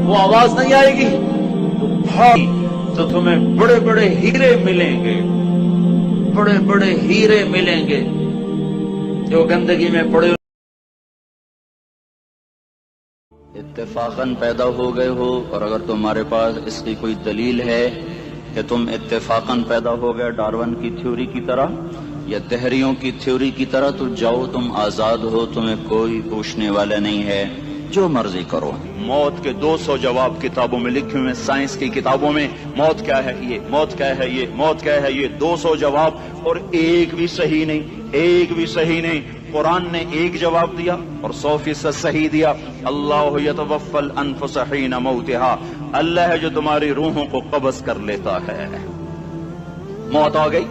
وہ آواز نہیں آئے گی تو تمہیں بڑے بڑے ہیرے ملیں گے، بڑے بڑے ہیرے ملیں گے جو گندگی میں پڑے اتفاقاً پیدا ہو گئے ہو، اور اگر تمہارے پاس اس کی کوئی دلیل ہے کہ تم اتفاقاً پیدا ہو گئے ڈارون کی تھیوری کی طرح یا دہریوں کی تھیوری کی طرح، تو جاؤ، تم آزاد ہو، تمہیں کوئی پوچھنے والا نہیں ہے، جو مرضی کرو۔ موت کے 200 جواب کتابوں میں لکھے ہوئے، سائنس کی کتابوں میں موت کیا ہے یہ، موت کیا ہے یہ، موت کیا ہے یہ، 200 جواب، اور ایک بھی صحیح نہیں، ایک بھی صحیح نہیں۔ قرآن نے ایک جواب دیا اور 100% صحیح دیا۔ اللہ یتوفی الانفس حین موتها، اللہ ہے جو تمہاری روحوں کو قبض کر لیتا ہے۔ موت آ گئی،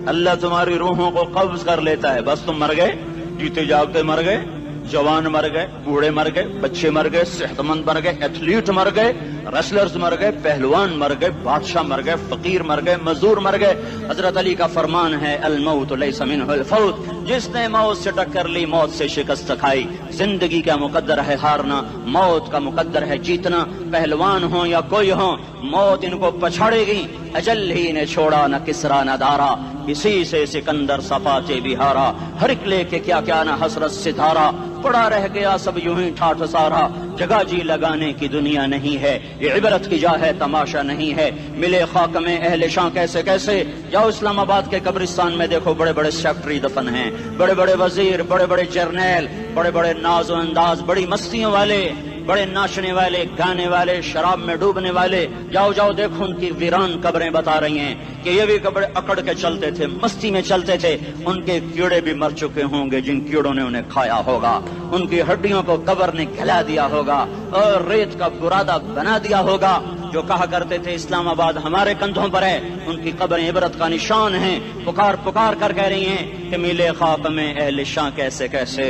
اللہ تمہاری روحوں کو قبض کر لیتا ہے، بس تم مر گئے، جیتے جاگتے مر گئے، جوان مر گئے، بوڑھے مر گئے، بچے مر گئے، صحت مند مر گئے، ایتھلیٹ مر گئے، ریسلرز مر گئے، پہلوان مر گئے، بادشاہ مر گئے، فقیر مر گئے، مزدور مر گئے۔ حضرت علی کا فرمان ہے الموت لیس منہ الفوت، جس نے موت سے ٹکر لی، موت سے شکست کھائی۔ زندگی کا مقدر ہے ہارنا، موت کا مقدر ہے جیتنا۔ پہلوان ہوں یا کوئی ہوں، موت ان کو پچھاڑے گی۔ اجل ہی نے چھوڑا نہ کسرا نہ دارا، اسی سے سکندر صفاتے بھی ہارا۔ ہر ایک لے کے کیا کیا نہ حسرت ستارا، پڑا رہ گیا سب یوں ہی ٹھاٹھ سارا۔ جگہ جی لگانے کی دنیا نہیں ہے، یہ عبرت کی جا ہے، تماشا نہیں ہے۔ ملے خاک میں اہل شاں کیسے کیسے، جاؤ اسلام آباد کے قبرستان میں دیکھو، بڑے بڑے سیکٹری دفن ہیں، بڑے بڑے وزیر، بڑے بڑے جرنیل، بڑے بڑے ناز و انداز، بڑی مستیوں والے، بڑے ناچنے والے، گانے والے، شراب میں ڈوبنے والے۔ جاؤ جاؤ دیکھو، ان کی ویران قبریں بتا رہی ہیں کہ یہ بھی قبر اکڑ کے چلتے تھے، مستی میں چلتے تھے، ان کے کیڑے بھی مر چکے ہوں گے جن کیڑوں نے انہیں کھایا ہوگا، ان کی ہڈیوں کو قبر نے کھلا دیا ہوگا اور ریت کا برادہ بنا دیا ہوگا۔ جو کہا کرتے تھے اسلام آباد ہمارے کندھوں پر ہے، ان کی قبریں عبرت کا نشان ہیں، پکار پکار کر کہہ رہی ہیں کہ ملے خاک میں اہل شاں کیسے کیسے،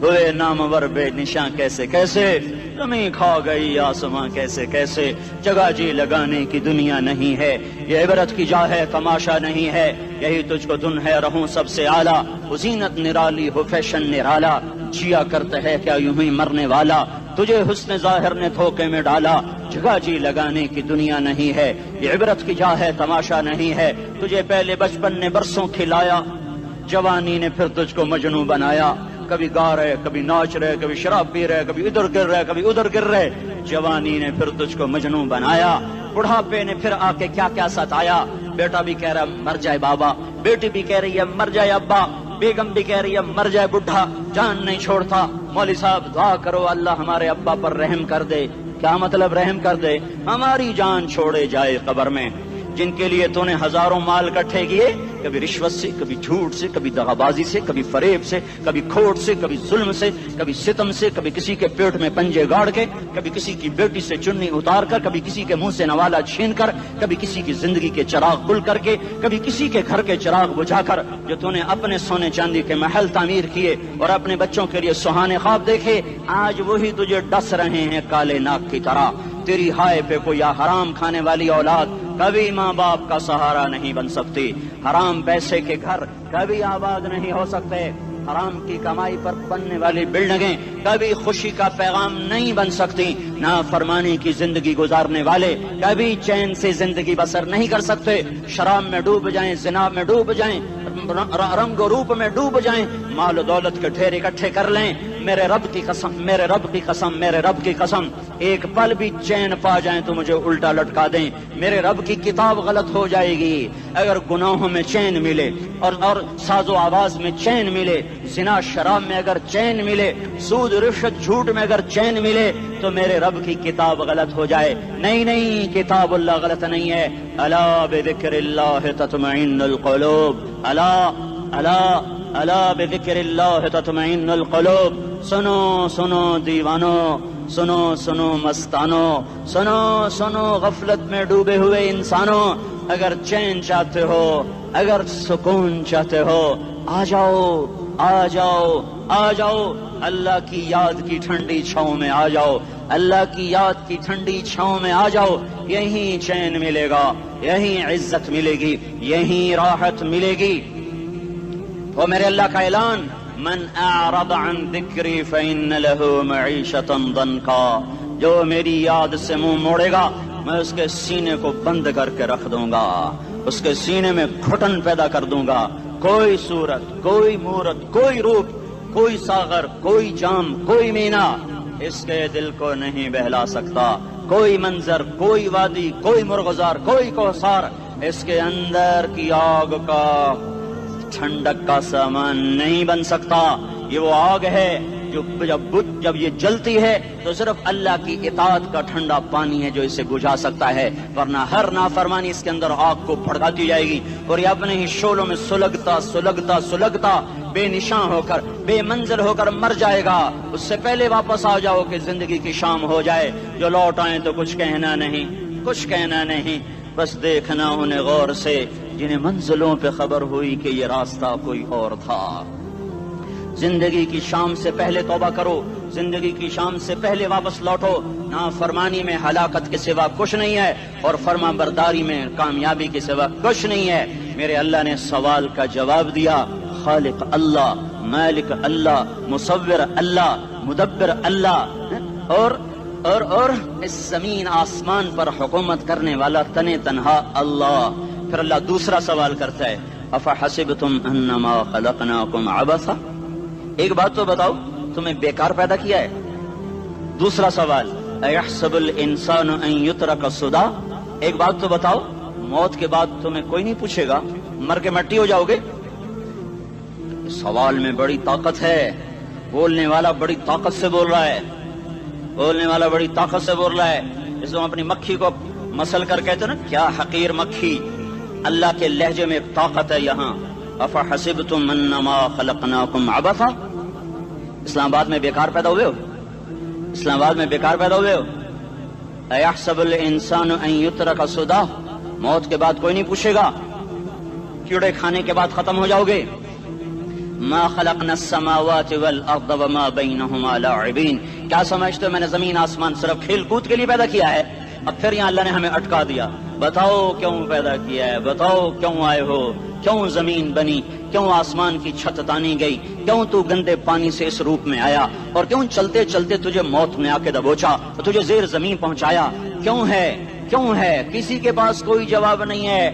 ہوئے نامور بے نشاں کیسے کیسے، زمین کھا گئی آسماں کیسے کیسے۔ جگہ جی لگانے کی دنیا نہیں ہے، یہ عبرت کی جا ہے، تماشا نہیں ہے۔ یہی تجھ کو دن ہے رہوں سب سے اعلیٰ، وہ زینت نرالی ہو فیشن نرالا، جیا کرتا ہے کیا یوں ہی مرنے والا، تجھے حسن ظاہر نے دھوکے میں ڈالا۔ جگہ جی لگانے کی دنیا نہیں ہے، یہ عبرت کی جا ہے، تماشا نہیں ہے۔ تجھے پہلے بچپن نے برسوں کھلایا، جوانی نے پھر تجھ کو مجنوں بنایا۔ کبھی گا رہے، کبھی ناچ رہے، کبھی شراب پی رہے، کبھی ادھر گر رہے، کبھی ادھر گر رہے۔ جوانی نے پھر تجھ کو مجنوں بنایا، بڑھاپے نے پھر آ کے کیا کیا ستایا۔ بیٹا بھی کہہ رہا مر جائے بابا، بیٹی بھی کہہ رہی ہے مر جائے ابا، بیگم بھی کہہ رہی ہے مر جائے بڈھا، جان نہیں چھوڑتا۔ مولوی صاحب دعا کرو اللہ ہمارے ابا پر رحم کر دے۔ کیا مطلب رحم کر دے؟ ہماری جان چھوڑے جائے قبر میں۔ جن کے لیے تو نے ہزاروں مال اکٹھے کیے، کبھی رشوت سے، کبھی جھوٹ سے، کبھی دغابازی سے، کبھی فریب سے، کبھی کھوٹ سے، کبھی ظلم سے، کبھی ستم سے، کبھی کسی کے پیٹ میں پنجے گاڑ کے، کبھی کسی کی بیٹی سے چنی اتار کر، کبھی کسی کے منہ سے نوالا چھین کر، کبھی کسی کی زندگی کے چراغ گل کر کے، کبھی کسی کے گھر کے چراغ بجھا کر۔ جو تو نے اپنے سونے چاندی کے محل تعمیر کیے اور اپنے بچوں کے لیے سہانے خواب دیکھے، آج وہی تجھے ڈس رہے ہیں کالے ناک کی طرح۔ تیری ہائے پہ کوئی حرام کھانے والی اولاد کبھی ماں باپ کا سہارا نہیں بن سکتی۔ حرام پیسے کے گھر کبھی آباد نہیں ہو سکتے۔ حرام کی کمائی پر بننے والی بلڈنگیں کبھی خوشی کا پیغام نہیں بن سکتی۔ نافرمانی کی زندگی گزارنے والے کبھی چین سے زندگی بسر نہیں کر سکتے۔ شراب میں ڈوب جائیں، زنا میں ڈوب جائیں، رنگ و روپ میں ڈوب جائیں، مال و دولت کے ڈھیر اکٹھے کر لیں، میرے رب کی قسم، میرے رب کی قسم، میرے رب کی قسم، ایک پل بھی چین پا جائیں تو مجھے الٹا لٹکا دیں، میرے رب کی کتاب غلط ہو جائے گی۔ اگر گناہوں میں چین ملے اور ساز و آواز میں چین ملے، زنا شراب میں اگر چین ملے، سود رشوت جھوٹ میں اگر چین ملے، تو میرے رب کی کتاب غلط ہو جائے۔ نہیں نہیں، کتاب اللہ غلط نہیں ہے۔ الا بذکر اللہ تطمئن القلوب، الا الا الا بذکر اللہ تطمئن القلوب۔ سنو سنو دیوانو، سنو سنو مستانو، سنو سنو غفلت میں ڈوبے ہوئے انسانوں، اگر چین چاہتے ہو، اگر سکون چاہتے ہو، آ جاؤ آ جاؤ آ جاؤ، اللہ کی یاد کی ٹھنڈی چھاؤں میں آ جاؤ، اللہ کی یاد کی ٹھنڈی چھاؤں میں آ جاؤ۔ یہیں چین ملے گا، یہیں عزت ملے گی، یہیں راحت ملے گی۔ وہ میرے اللہ کا اعلان، من اعرض عن ذکری فإن له معیشة ضنکا، جو میری یاد سے منہ موڑے گا میں اس کے سینے کو بند کر کے رکھ دوں گا، اس کے سینے میں گھٹن پیدا کر دوں گا۔ کوئی صورت، کوئی مورت، کوئی روپ، کوئی ساغر، کوئی جام، کوئی مینا اس کے دل کو نہیں بہلا سکتا۔ کوئی منظر، کوئی وادی، کوئی مرغزار، کوئی کوثر اس کے اندر کی آگ کا ٹھنڈک کا سامان نہیں بن سکتا۔ یہ وہ آگ ہے جو جب یہ جلتی ہے تو صرف اللہ کی اطاعت کا ٹھنڈا پانی ہے جو اسے بجھا سکتا ہے، ورنہ ہر نافرمانی اس کے اندر آگ کو بھڑکاتی جائے گی اور یہ اپنے ہی شعلوں میں سلگتا بے نشاں ہو کر، بے منزل ہو کر مر جائے گا۔ اس سے پہلے واپس آ جاؤ کہ زندگی کی شام ہو جائے۔ جو لوٹ آئیں تو کچھ کہنا نہیں، بس دیکھنا انہیں غور سے جنہیں منزلوں پہ خبر ہوئی کہ یہ راستہ کوئی اور تھا۔ زندگی کی شام سے پہلے توبہ کرو، زندگی کی شام سے پہلے واپس لوٹو۔ نافرمانی میں ہلاکت کے سوا کچھ نہیں ہے اور فرما برداری میں کامیابی کے سوا کچھ نہیں ہے۔ میرے اللہ نے سوال کا جواب دیا، خالق اللہ، مالک اللہ، مصور اللہ، مدبر اللہ اور اس زمین آسمان پر حکومت کرنے والا تنے تنہا اللہ۔ پھر اللہ دوسرا سوال کرتا ہے، افحسبتم انما خلقناکم عبثا، ایک بات تو بتاؤ تمہیں بیکار پیدا کیا ہے؟ دوسرا سوال، ایحسب الانسان ان یترک سدی، ایک بات تو بتاؤ موت کے بعد تمہیں کوئی نہیں پوچھے گا، مر کے مٹی ہو جاؤ گے؟ سوال میں بڑی طاقت ہے، بولنے والا بڑی طاقت سے بول رہا ہے، اس کو اپنی مکھی کو مسل کر کہتے نا، کیا حقیر مکھی، اللہ کے لہجے میں ایک طاقت ہے یہاں۔ افحسبتم انما خلقناکم عبثا، اسلام آباد میں بیکار پیدا ہوئے ہو؟ ایحسب الانسان ان یترک سدی، موت کے بعد کوئی نہیں پوچھے گا، کیڑے کھانے کے بعد ختم ہو جاؤ گے۔ ما خلقنا السماوات والارض وما بینہما لاعبین، کیا سمجھتے ہو میں نے زمین آسمان صرف کھیل کود کے لیے پیدا کیا ہے؟ اب پھر یہاں اللہ نے ہمیں اٹکا دیا، بتاؤ کیوں پیدا کیا ہے، بتاؤ کیوں آئے ہو، کیوں زمین بنی، کیوں آسمان کی چھت تانی گئی، کیوں تو گندے پانی سے اس روپ میں آیا، اور کیوں چلتے چلتے تجھے موت نے آ کے دبوچا اور تجھے زیر زمین پہنچایا، کیوں ہے؟ کسی کے پاس کوئی جواب نہیں ہے،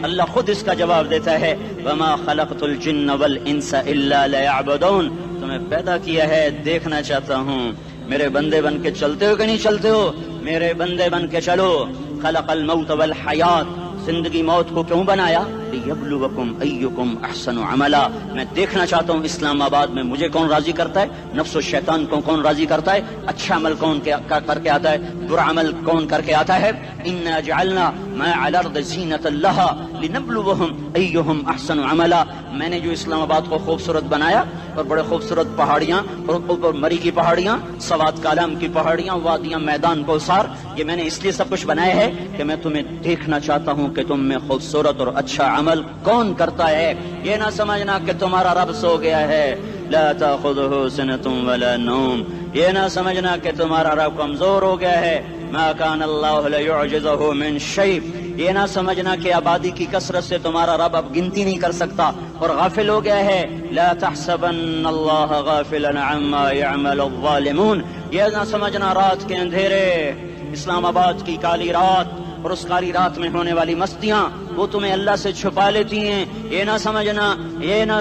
اللہ خود اس کا جواب دیتا ہے، وما خلقت الجن والانس الا لیعبدون، تمہیں پیدا کیا ہے دیکھنا چاہتا ہوں میرے بندے بن کے چلتے ہو کہ نہیں چلتے ہو، میرے بندے بن کے چلو۔ خلق الموت والحیات، زندگی موت کو کیوں بنایا؟ لیبلوکم ایکم احسن عملا، میں دیکھنا چاہتا ہوں اسلام آباد میں مجھے کون راضی کرتا ہے، نفس و شیطان کو کون راضی کرتا ہے، اچھا عمل کون کر کے آتا ہے، برا عمل کون کر کے آتا ہے۔ انا جعلنا ما علی الارض زینۃ لہا لنبلوہم ایہم احسن عملا، میں نے جو اسلام آباد کو خوبصورت بنایا اور بڑے خوبصورت پہاڑیاں اور اوپر مری کی پہاڑیاں، سوات کالام کی پہاڑیاں، وادیاں، میدان کوثر، یہ میں نے اس لیے سب کچھ بنایا ہے کہ میں تمہیں دیکھنا چاہتا ہوں کہ تم میں خوبصورت اور اچھا عمل کون کرتا ہے۔ یہ نہ سمجھنا کہ تمہارا رب سو گیا ہے، لا تاخذہ سنۃ ولا نوم، یہ نہ سمجھنا کہ تمہارا رب کمزور ہو گیا ہے، ما کان اللہ لیعجزہ من شیء، یہ نہ سمجھنا کہ آبادی کی کثرت سے تمہارا رب اب گنتی نہیں کر سکتا اور غافل ہو گیا ہے، لا تحسبن اللہ غافلا عما يعمل الظالمون، یہ نہ سمجھنا رات کے اندھیرے، اسلام آباد کی کالی رات اور اس کالی رات میں ہونے والی مستیاں وہ تمہیں اللہ سے چھپا لیتی ہیں، یہ نہ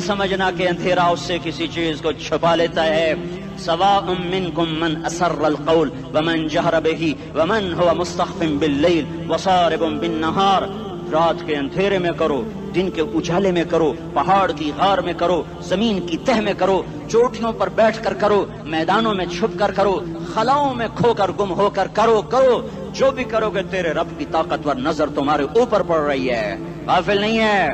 سمجھنا کہ اندھیرا اس سے کسی چیز کو چھپا لیتا ہے۔ سواء منکم من اسر القول ومن جہر بہ ومن هو مستخف باللیل وصارب بالنہار، رات کے اندھیرے میں کرو، دن کے اجالے میں کرو، پہاڑ کی غار میں کرو، زمین کی تہ میں کرو، چوٹیوں پر بیٹھ کر کرو، میدانوں میں چھپ کر کرو، خلاؤں میں کھو کر گم ہو کر کرو، جو بھی کرو گے تیرے رب کی طاقتور نظر تمہارے اوپر پڑ رہی ہے، غافل نہیں ہے،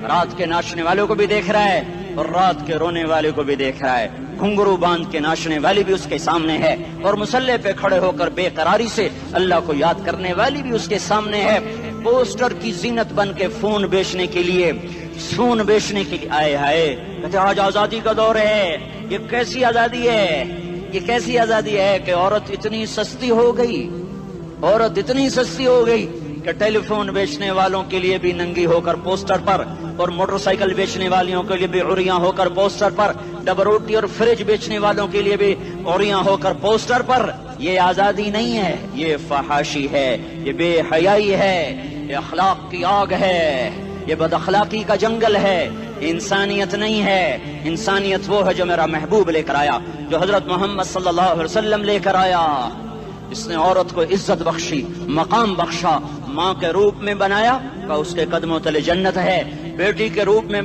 رات کے ناچنے والوں کو بھی دیکھ رہا ہے اور رات کے رونے والے کو بھی دیکھ رہا ہے، گھنگرو باندھ کے ناچنے والی بھی اس کے سامنے ہے اور مسلح پہ کھڑے ہو کر بے قراری سے اللہ کو یاد کرنے والی بھی اس کے سامنے ہے۔ پوسٹر کی زینت بن کے فون بیچنے کے لیے آئے ہائے کہتے آج آزادی کا دور ہے، یہ کیسی آزادی ہے کہ عورت اتنی سستی ہو گئی کہ ٹیلی فون بیچنے والوں کے لیے بھی ننگی ہو کر پوسٹر پر اور موٹر سائیکل بیچنے والیوں کے لیے بھی عریاں ہو کر پوسٹر پر، ڈبل روٹی اور فریج بیچنے والوں کے لیے بھی عریاں ہو کر پوسٹر پر. یہ آزادی نہیں ہے، یہ فحاشی ہے، یہ بے حیائی ہے، یہ اخلاق کی آگ ہے، یہ بد اخلاقی کا جنگل ہے. انسانیت نہیں ہے. انسانیت وہ ہے جو میرا محبوب لے کر آیا، جو حضرت محمد صلی اللہ علیہ وسلم لے کر آیا. اس نے عورت کو عزت بخشی، مقام بخشا، ماں کے روپ میں بنایا کہ اس کے قدموں تلے جنت ہے. بیٹی کے روپ میں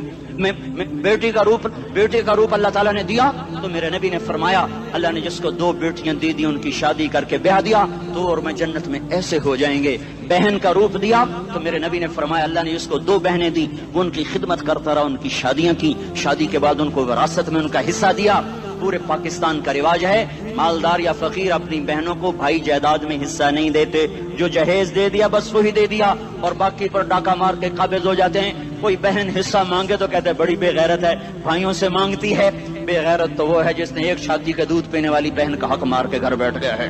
بیٹی کا روپ اللہ تعالیٰ نے دیا تو میرے نبی نے فرمایا اللہ نے جس کو 2 بیٹیاں دی ان کی شادی کر کے بیاہ دیا تو اور میں جنت میں ایسے ہو جائیں گے. بہن کا روپ دیا تو میرے نبی نے فرمایا اللہ نے جس کو 2 بہنیں دی وہ ان کی خدمت کرتا رہا، ان کی شادیاں کی، شادی کے بعد ان کو وراثت میں ان کا حصہ دیا. پورے پاکستان کا رواج ہے مالدار یا فقیر اپنی بہنوں کو بھائی جائیداد میں حصہ نہیں دیتے، جو جہیز دے دیا بس وہی دے دیا اور باقی پر ڈاکہ مار کے قابض ہو جاتے ہیں. کوئی بہن حصہ مانگے تو کہتے ہیں بڑی بے غیرت ہے، بھائیوں سے مانگتی ہے. بے غیرت تو وہ ہے جس نے ایک شادی کا دودھ پینے والی بہن کا حق مار کے گھر بیٹھ گیا ہے.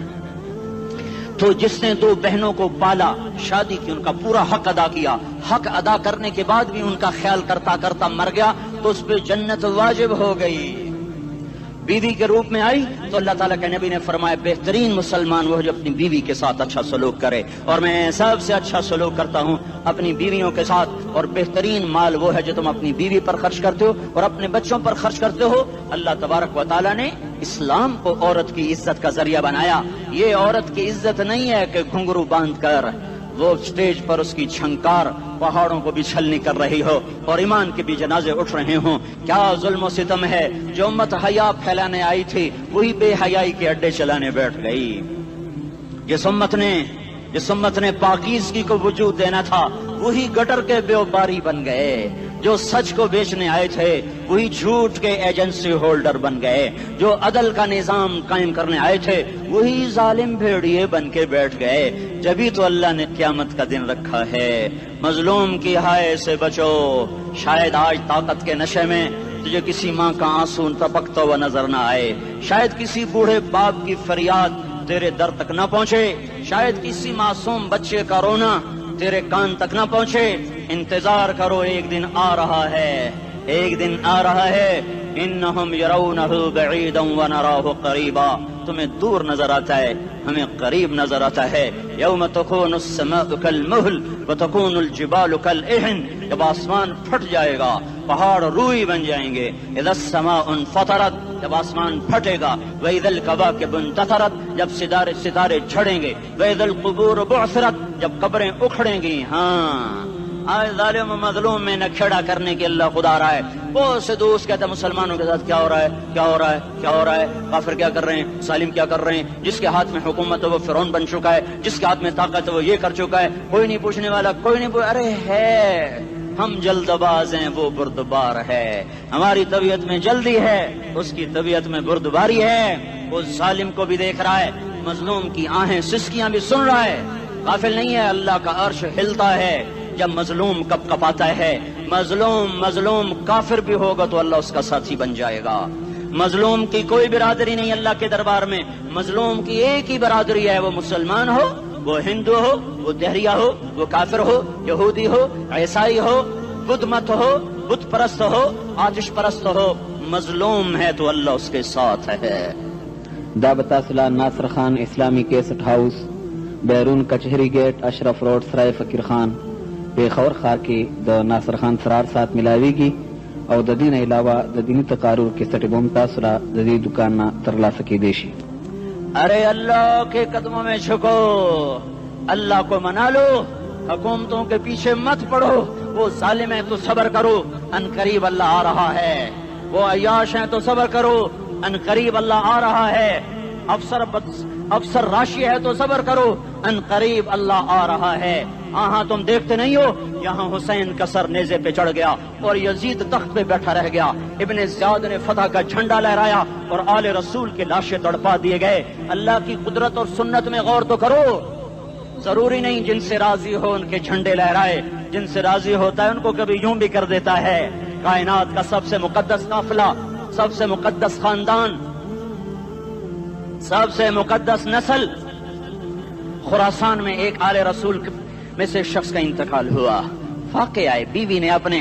تو جس نے 2 بہنوں کو پالا، شادی کی، ان کا پورا حق ادا کیا، حق ادا کرنے کے بعد بھی ان کا خیال کرتا کرتا مر گیا تو اس پہ جنت واجب ہو گئی. بیوی کے روپ میں آئی تو اللہ تعالیٰ کے نبی نے فرمایا بہترین مسلمان وہ جو اپنی بیوی کے ساتھ اچھا سلوک کرے، اور میں سب سے اچھا سلوک کرتا ہوں اپنی بیویوں کے ساتھ. اور بہترین مال وہ ہے جو تم اپنی بیوی پر خرچ کرتے ہو اور اپنے بچوں پر خرچ کرتے ہو. اللہ تبارک و تعالیٰ نے اسلام کو عورت کی عزت کا ذریعہ بنایا. یہ عورت کی عزت نہیں ہے کہ گھنگرو باندھ کر وہ اسٹیج پر اس کی چھنکار پہاڑوں کو بھی چھلنی کر رہی ہو اور ایمان کے بھی جنازے اٹھ رہے ہوں. کیا ظلم و ستم ہے. جو امت حیا پھیلانے آئی تھی وہی بے حیائی کے اڈے چلانے بیٹھ گئی. جس امت نے پاکیزگی کو وجود دینا تھا وہی گٹر کے بیوباری بن گئے. جو سچ کو بیچنے آئے تھے وہی جھوٹ کے ایجنسی ہولڈر بن گئے. جو عدل کا نظام قائم کرنے آئے تھے وہی ظالم بھیڑیے بن کے بیٹھ گئے. جبھی تو اللہ نے قیامت کا دن رکھا ہے. مظلوم کی ہائے سے بچو. شاید آج طاقت کے نشے میں تجھے کسی ماں کا آنسو ٹپکتا ہوا نظر نہ آئے، شاید کسی بوڑھے باپ کی فریاد تیرے در تک نہ پہنچے، شاید کسی معصوم بچے کا رونا تیرے کان تک نہ پہنچے. انتظار کرو، ایک دن آ رہا ہے، ایک دن آ رہا ہے. انہم یرونہ بعیدا ونراہ قریبا. تمہیں دور نظر آتا ہے، ہمیں قریب نظر آتا ہے. یوم تکون السماء کالمہل وتکون الجبال کالعہن. جب آسمان پھٹ جائے گا پہاڑ روئی بن جائیں گے. اذا السماء انفطرت. جب آسمان پھٹے گا. واذا الکواکب انتثرت. جب ستارے جھڑیں گے. واذا القبور بعثرت. جب قبریں اکھڑیں گی. ہاں آج ظالم و مظلوم میں نہ کھیڑا کرنے کے اللہ خدا رہا ہے. بہت سے دوست کہتے ہیں مسلمانوں کے ساتھ کیا ہو رہا ہے، کیا ہو رہا ہے، کیا ہو رہا ہے، کافر کیا کر رہے ہیں، ظالم کیا کر رہے ہیں. جس کے ہاتھ میں حکومت ہے وہ فرعون بن چکا ہے، جس کے ہاتھ میں طاقت ہے وہ یہ کر چکا ہے. کوئی نہیں پوچھنے والا، کوئی نہیں ارے ہے ہم جلد باز ہیں، وہ بردبار ہے. ہماری طبیعت میں جلدی ہے، اس کی طبیعت میں بردباری ہے. وہ ظالم کو بھی دیکھ رہا ہے، مظلوم کی آہیں سسکیاں بھی سن رہا ہے. غافل نہیں ہے. اللہ کا عرش ہلتا ہے جب مظلوم کپ کپاتا ہے. مظلوم کافر بھی ہوگا تو اللہ اس کا ساتھی بن جائے گا. مظلوم کی کوئی برادری نہیں اللہ کے دربار میں. مظلوم کی ایک ہی برادری ہے، وہ مسلمان ہو، وہ ہندو ہو، وہ دہریہ ہو، وہ کافر ہو، یہودی ہو، عیسائی ہو، بدھ مت ہو، بت پرست ہو، آتش پرست ہو. مظلوم ہے تو اللہ اس کے ساتھ ہے. دعوت صلاح ناصر خان اسلامی کیسٹ ہاؤس، بیرون کچہری گیٹ، اشرف روڈ، سرائے فقیر خان، پیښور ښار کې د ناصر خان سرار سات ملاویږي او د دې نه علاوه د دیني تقارر کیسټ به هم تاسو را د دې دکان نه ترلاسه کیدی شي. ارے اللہ کے قدموں میں جھکو، اللہ کو منا لو، حکومتوں کے پیچھے مت پڑو. وہ ظالم ہے تو صبر کرو، ان قریب اللہ آ رہا ہے. وہ عیاش ہیں تو صبر کرو، ان قریب اللہ آ رہا ہے. افسر راشی ہے تو صبر کرو، ان قریب اللہ آ رہا ہے. ہاں تم دیکھتے نہیں ہو یہاں حسین کا سر نیزے پہ چڑھ گیا اور یزید تخت پہ بیٹھا رہ گیا. ابن زیاد نے فتح کا جھنڈا لہرایا اور آل رسول کے لاشیں تڑپا دیے گئے. اللہ کی قدرت اور سنت میں غور تو کرو. ضروری نہیں جن سے راضی ہو ان کے جھنڈے لہرائے، جن سے راضی ہوتا ہے ان کو کبھی یوں بھی کر دیتا ہے. کائنات کا سب سے مقدس قافلہ، سب سے مقدس خاندان، سب سے مقدس نسل خراسان میں ایک آل رسول میں سے شخص کا انتقال ہوا. فاقے آئے، بیوی نے اپنے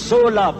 16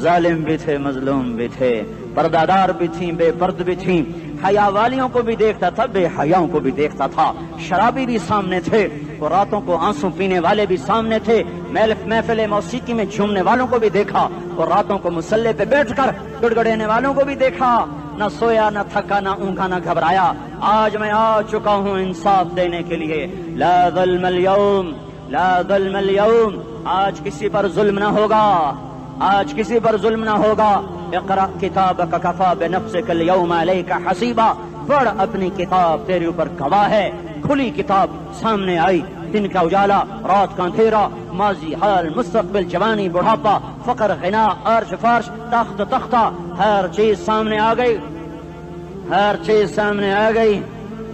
ظالم بھی تھے، مظلوم بھی تھے، پردادار بھی تھیں، بے پرد بھی تھیں، حیا والیوں کو بھی دیکھتا تھا، بے حیاؤں کو بھی دیکھتا تھا، شرابی بھی سامنے تھے اور راتوں کو آنسو پینے والے بھی سامنے تھے، محفل موسیقی میں جھومنے والوں کو بھی دیکھا اور راتوں کو مسلح پہ بیٹھ کر گڑگڑانے والوں کو بھی دیکھا، نہ سویا نہ تھکا نہ اونگا نہ گھبرایا۔ آج میں آ چکا ہوں انصاف دینے کے لیے، لا ظلم اليوم، لا ظلم اليوم، آج کسی پر ظلم نہ ہوگا، آج کسی پر ظلم نہ ہوگا۔ اقرأ کتابک کفی بنفسک اليوم علیک حسیبا، پڑھ اپنی کتاب، تیرے اوپر گواہ ہے۔ کھلی کتاب سامنے آئی، دن کا اجالا، رات کا اندھیرا، ماضی، حال، مستقبل، جوانی، بڑھاپا، فقر، غنا، عرش، فرش، تخت، تختہ، ہر چیز سامنے آ گئی، ہر چیز سامنے آ گئی۔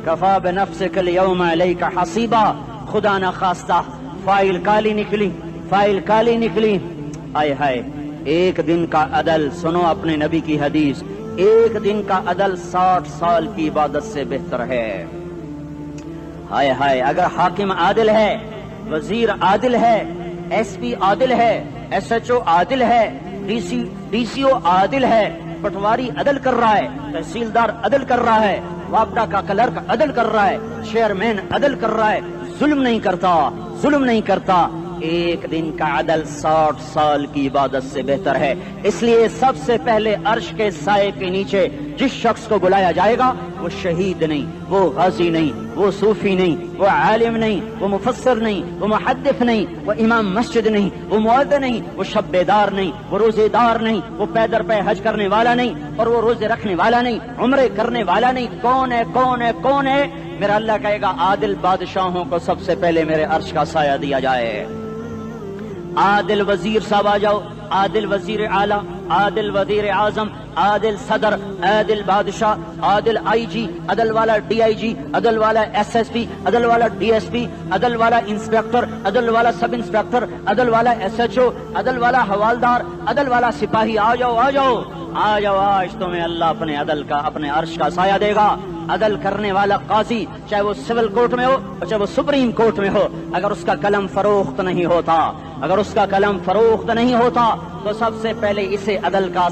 کفی بنفسک اليوم علیک حسیبا، خدا نہ خواستہ فائل کالی نکلی، فائل کالی نکلی۔ آئے ہائے، ایک دن کا عدل، سنو اپنے نبی کی حدیث، ایک دن کا عدل 60 سال کی عبادت سے بہتر ہے۔ ہائے ہائے، اگر حاکم عادل ہے، وزیر عادل ہے، ایس پی عادل ہے، ایس ایچ او عادل ہے، ڈی سی او عادل ہے، پٹواری عدل کر رہا ہے، تحصیلدار عدل کر رہا ہے، وابڈا کا کلرک عدل کر رہا ہے، چیئرمین عدل کر رہا ہے، ظلم نہیں کرتا، ظلم نہیں کرتا، ایک دن کا عدل 60 سال کی عبادت سے بہتر ہے۔ اس لیے سب سے پہلے عرش کے سائے کے نیچے جس شخص کو بلایا جائے گا وہ شہید نہیں، وہ غازی نہیں، وہ صوفی نہیں، وہ عالم نہیں، وہ مفسر نہیں، وہ محدث نہیں، وہ امام مسجد نہیں، وہ مؤذن نہیں، وہ شب بیدار نہیں، وہ روزے دار نہیں، وہ پیدر پہ حج کرنے والا نہیں، اور وہ روزے رکھنے والا نہیں، عمرے کرنے والا نہیں۔ کون ہے، کون ہے، کون ہے؟ میرا اللہ کہے گا عادل بادشاہوں کو سب سے پہلے میرے عرش کا سایہ دیا جائے۔ عادل وزیر صاحب آ جاؤ، عادل وزیر اعلیٰ، عادل وزیر اعظم، عادل صدر، عادل بادشاہ، عادل آئی جی، عدل والا ڈی آئی جی، عدل والا ایس ایس پی، عدل والا ڈی ایس پی، عدل والا انسپیکٹر، عدل والا سب انسپیکٹر، عدل والا ایس ایچ او، عدل والا حوالدار، عدل والا سپاہی، آ جاؤ آ جاؤ آ جاؤ، آج تمہیں اللہ اپنے عدل کا، اپنے عرش کا سایہ دے گا۔ عدل کرنے والا قاضی، چاہے وہ سول کورٹ میں ہو چاہے وہ سپریم کورٹ میں ہو، اگر اس کا قلم فروخت نہیں ہوتا، اگر اس کا قلم فروخت نہیں ہوتا تو سب سے پہلے اسے عدل کا،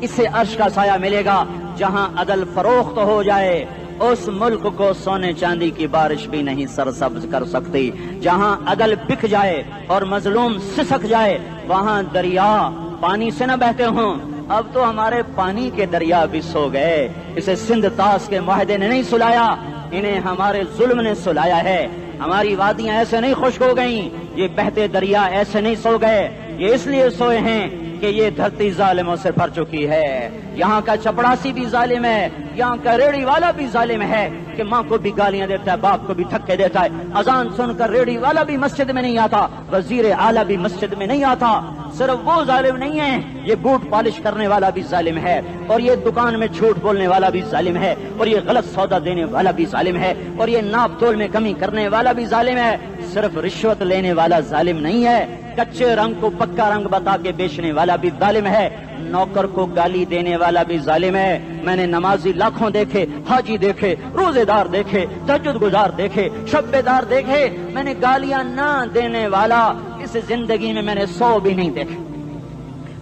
اسے عرش کا سایہ ملے گا۔ جہاں عدل فروخت ہو جائے اس ملک کو سونے چاندی کی بارش بھی نہیں سرسبز کر سکتی۔ جہاں عدل بک جائے اور مظلوم سسک جائے وہاں دریا پانی سے نہ بہتے ہوں۔ اب تو ہمارے پانی کے دریا بھی سو گئے، اسے سندھ طاس کے معاہدے نے نہیں سلایا، انہیں ہمارے ظلم نے سلایا ہے۔ ہماری وادیاں ایسے نہیں خشک ہو گئیں، یہ بہتے دریا ایسے نہیں سو گئے، یہ اس لیے سوئے ہیں کہ یہ دھرتی ظالموں سے بھر چکی ہے۔ یہاں کا چپڑاسی بھی ظالم ہے، یہاں کا ریڑھی والا بھی ظالم ہے کہ ماں کو بھی گالیاں دیتا ہے، باپ کو بھی دھکے دیتا ہے۔ اذان سن کر ریڑھی والا بھی مسجد میں نہیں آتا، وزیر اعلیٰ بھی مسجد میں نہیں آتا۔ صرف وہ ظالم نہیں ہے، یہ بوٹ پالش کرنے والا بھی ظالم ہے، اور یہ دکان میں جھوٹ بولنے والا بھی ظالم ہے، اور یہ غلط سودا دینے والا بھی ظالم ہے، اور یہ ناپ تول میں کمی کرنے والا بھی ظالم ہے۔ صرف رشوت لینے والا ظالم نہیں ہے، کچے رنگ کو پکا رنگ بتا کے بیچنے والا بھی ظالم ہے، نوکر کو گالی دینے والا بھی ظالم ہے۔ میں نے نمازی لاکھوں دیکھے، حاجی دیکھے، روزے دار دیکھے، تہجد گزار دیکھے، شب بیدار دیکھے، میں نے گالیاں نہ دینے والا اس زندگی میں نے 100 بھی نہیں دیکھے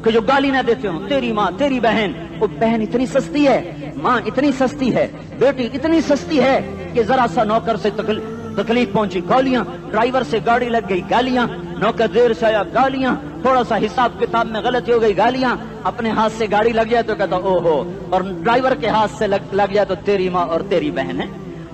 کہ جو گالی نہ دیتے ہوں۔ تیری ماں، تیری بہن، وہ بہن اتنی سستی ہے، ماں اتنی سستی ہے، بیٹی اتنی سستی ہے کہ ذرا سا نوکر سے تکلیف پہنچی گالیاں، ڈرائیور سے گاڑی لگ گئی گالیاں، نوکر دیر سے آیا گالیاں، تھوڑا سا حساب کتاب میں غلطی ہو گئی گالیاں، اپنے ہاتھ سے گاڑی لگ جائے تو کہتا او ہو، اور ڈرائیور کے ہاتھ سے لگ جائے تو تیری ماں اور تیری بہن ہے،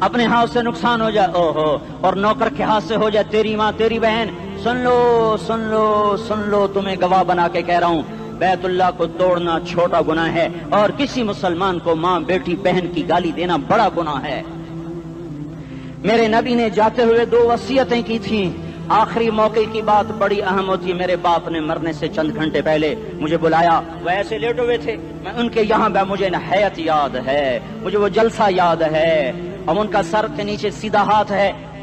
اپنے ہاتھ سے نقصان ہو جائے او ہو، اور نوکر کے ہاتھ سے ہو جائے تیری ماں تیری بہن۔ سن لو سن لو سن لو، تمہیں گواہ بنا کے کہہ رہا ہوں، بیت اللہ کو توڑنا چھوٹا گناہ ہے اور کسی مسلمان کو ماں بیٹی بہن کی گالی دینا بڑا گناہ ہے۔ میرے نبی نے جاتے ہوئے 2 وصیتیں کی تھیں، آخری موقع کی بات بڑی اہم ہوتی ہے۔ میرے باپ نے مرنے سے چند گھنٹے پہلے مجھے بلایا، وہ ایسے لیٹے ہوئے تھے، میں ان کے یہاں مجھے نہایت یاد ہے، مجھے وہ جلسہ یاد ہے، اور ان کا سر کے نیچے سیدھا ہاتھ ہے،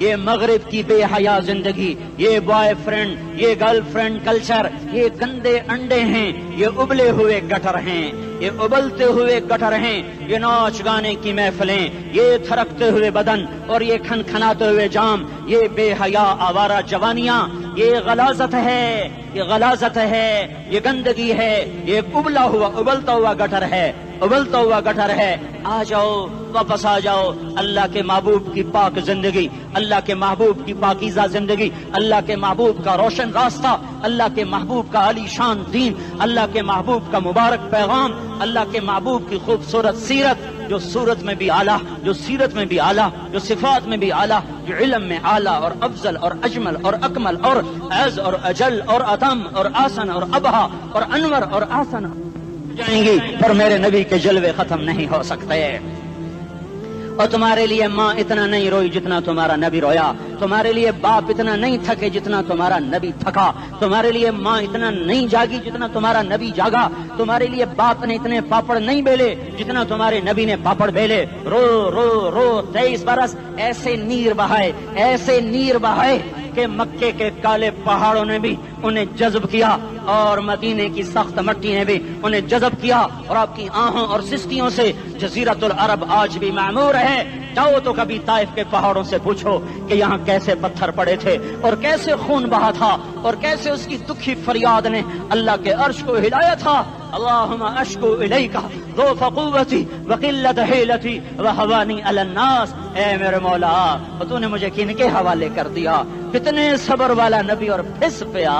یہ مغرب کی بے حیا زندگی، یہ بوائے فرینڈ، یہ گرل فرینڈ کلچر، یہ گندے انڈے ہیں، یہ ابلے ہوئے گٹر ہیں، یہ ابلتے ہوئے گٹر ہیں، یہ ناچ گانے کی محفلیں، یہ تھرکتے ہوئے بدن اور یہ کھنکھناتے ہوئے جام، یہ بے حیا آوارہ جوانیاں، یہ غلاظت ہے، یہ غلاظت ہے، یہ گندگی ہے، یہ ابلتا ہوا گٹر ہے، ابلتا ہوا گٹر ہے۔ آ جاؤ، واپس آ جاؤ اللہ کے محبوب کی پاک زندگی، اللہ کے محبوب کی پاکیزہ زندگی، اللہ کے محبوب کا روشن راستہ، اللہ کے محبوب کا علی شان دین، اللہ کے محبوب کا مبارک پیغام، اللہ کے محبوب کی خوبصورت سیرت، جو صورت میں بھی اعلیٰ، جو سیرت میں بھی اعلیٰ، جو صفات میں بھی اعلیٰ، جو علم میں اعلیٰ اور افضل اور اجمل اور اکمل اور اعز اور اجل اور اتم اور آسن اور ابہا اور انور اور آسن جائیں گی، پر میرے نبی کے جلوے ختم نہیں ہو سکتے۔ اور تمہارے لیے ماں اتنا نہیں روئی جتنا تمہارا نبی رویا، تمہارے لیے باپ اتنا نہیں تھکے جتنا تمہارا نبی تھکا، تمہارے لیے ماں اتنا نہیں جاگی جتنا تمہارا نبی جاگا، تمہارے لیے باپ نے اتنے پاپڑ نہیں بیلے جتنا تمہارے نبی نے پاپڑ بیلے۔ رو رو رو 23 برس ایسے نیر بہائے، ایسے نیر بہائے کہ مکے کے کالے پہاڑوں نے بھی انہیں جذب کیا اور مدینے کی سخت مٹی نے بھی انہیں جذب کیا، اور آپ کی آہوں اور سستیوں سے جزیرت العرب آج بھی معمور ہے۔ جاؤ تو کبھی طائف کے پہاڑوں سے پوچھو کہ یہاں کیسے پتھر پڑے تھے اور کیسے خون بہا تھا اور کیسے اس کی دکھی فریاد نے اللہ کے عرش کو ہلایا تھا۔ اللہم اشکو الیک ضعف قوتی وقلت حیلتی وہوانی علی الناس، اے میرے مولا تو نے مجھے کن کے حوالے کر دیا؟ کتنے صبر والا نبی، اور پھس پیا،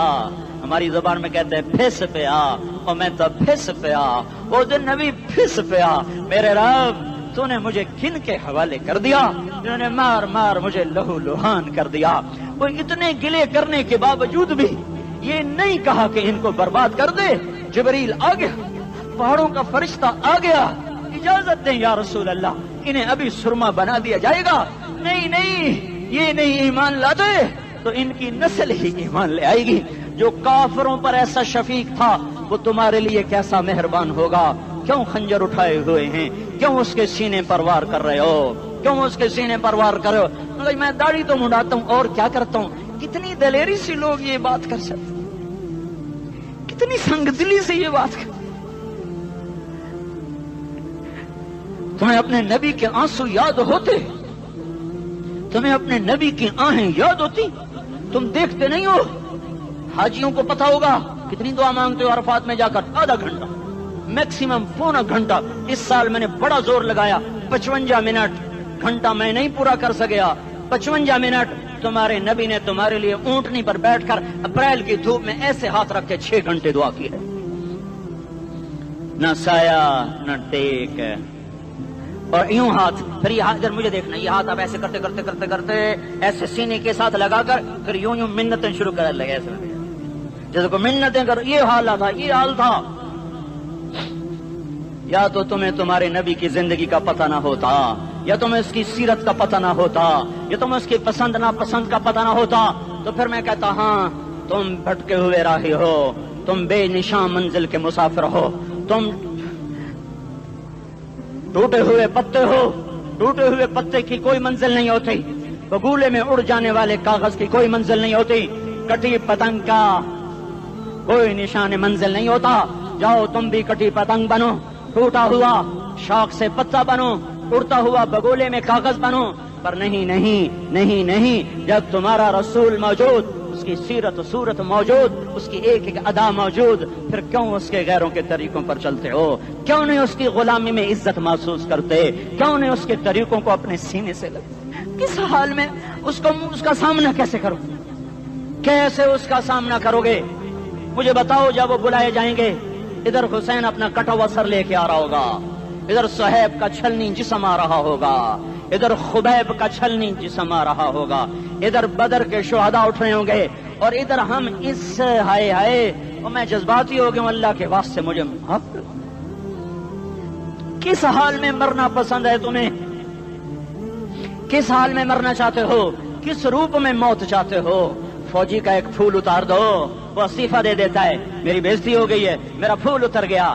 ہماری زبان میں کہتے ہیں پھس پیا، اور میں تو پھس پیا، وہ دن نبی پھس پیا، میرے رب تو نے مجھے کن کے حوالے کر دیا جنہوں نے مار مار مجھے لہو لہان کر دیا۔ وہ اتنے گلے کرنے کے باوجود بھی یہ نہیں کہا کہ ان کو برباد کر دے۔ جبریل آ گیا، پہاڑوں کا فرشتہ آ گیا، اجازت دیں یا رسول اللہ، انہیں ابھی سرما بنا دیا جائے گا۔ نہیں نہیں، یہ نہیں ایمان لاتے تو ان کی نسل ہی ایمان لے آئے گی۔ جو کافروں پر ایسا شفیق تھا وہ تمہارے لیے کیسا مہربان ہوگا۔ کیوں خنجر اٹھائے ہوئے ہیں؟ کیوں اس کے سینے پر وار کر رہے ہو؟ کیوں اس کے سینے پر وار کر رہے ہو؟ میں داڑھی تو منڈاتا ہوں اور کیا کرتا ہوں۔ کتنی دلیری سے لوگ یہ بات کر سکتے، کتنی سنگ دلی سے یہ بات کر۔ تمہیں اپنے نبی کے آنسو یاد ہوتے؟ تمہیں اپنے نبی کی آہیں یاد ہوتی؟ تم دیکھتے نہیں ہو؟ حاجیوں کو پتا ہوگا کتنی دعا مانگتے ہو عرفات میں جا کر؟ آدھا گھنٹہ، میکسیمم پونا گھنٹہ۔ اس سال میں نے بڑا زور لگایا، 55 منٹ، گھنٹہ میں نہیں پورا کر سکیا، 55 منٹ تمہارے نبی نے تمہارے لیے اونٹنی پر بیٹھ کر اپریل کی دھوپ میں ایسے ہاتھ رکھ کے 6 گھنٹے دعا کی ہے۔ نہ سایہ نہ ٹیک، اور یوں ہاتھ، پھر یہ ہاتھ ادھر مجھے دیکھنا، یہ ہاتھ آپ ایسے کرتے کرتے کرتے کرتے ایسے سینے کے ساتھ لگا کر پھر یوں یوں منتیں شروع کر لگے، ایسے جیسے کو منتیں کر۔ یہ حال تھا، یہ حال تھا۔ یا تو تمہیں تمہارے نبی کی زندگی کا پتہ نہ ہوتا، یا تمہیں اس کی سیرت کا پتہ نہ ہوتا، یا تمہیں اس کی پسند ناپسند کا پتہ نہ ہوتا، تو پھر میں کہتا ہاں تم بھٹکے ہوئے راہی ہو، تم بے نشان منزل کے مسافر ہو، تم ٹوٹے ہوئے پتے ہو۔ ٹوٹے ہوئے پتے کی کوئی منزل نہیں ہوتی، بگولے میں اڑ جانے والے کاغذ کی کوئی منزل نہیں ہوتی، کٹی پتنگ کا کوئی نشان منزل نہیں ہوتا۔ جاؤ تم بھی کٹی پتنگ بنو، ٹوٹا ہوا شاخ سے پتا بنو، اڑتا ہوا بگولے میں کاغذ بنو، پر نہیں نہیں نہیں نہیں، جب تمہارا رسول موجود، اس کی سیرت و صورت موجود، اس کی ایک ایک ادا موجود، پھر کیوں اس کے غیروں کے طریقوں پر چلتے ہو؟ کیوں نہیں اس کی غلامی میں عزت محسوس کرتے؟ کیوں نہیں اس کے طریقوں کو اپنے سینے سے لگتے؟ کس حال میں اس کا سامنا کیسے کرو؟ کیسے اس کا سامنا کرو گے؟ مجھے بتاؤ، جب وہ بلائے جائیں گے، ادھر حسین اپنا کٹا ہوا سر لے کے آ رہا ہوگا، ادھر صہیب کا چھلنی جسم آ رہا ہوگا، ادھر خبیب کا چھلنی جسم آ رہا ہوگا، ادھر بدر کے شہداء اٹھ رہے ہوں گے، اور ادھر ہم اس ہائے ہائے، اور میں جذباتی ہو گیا ہوں، اللہ کے واسطے مجھے معاف کر۔ کس حال میں مرنا پسند ہے تمہیں؟ کس حال میں مرنا چاہتے ہو؟ کس روپ میں موت چاہتے ہو؟ فوجی کا ایک پھول اتار دو، وہ استعفیٰ دے دیتا ہے، میری بےزتی ہو گئی ہے، میرا پھول اتر گیا۔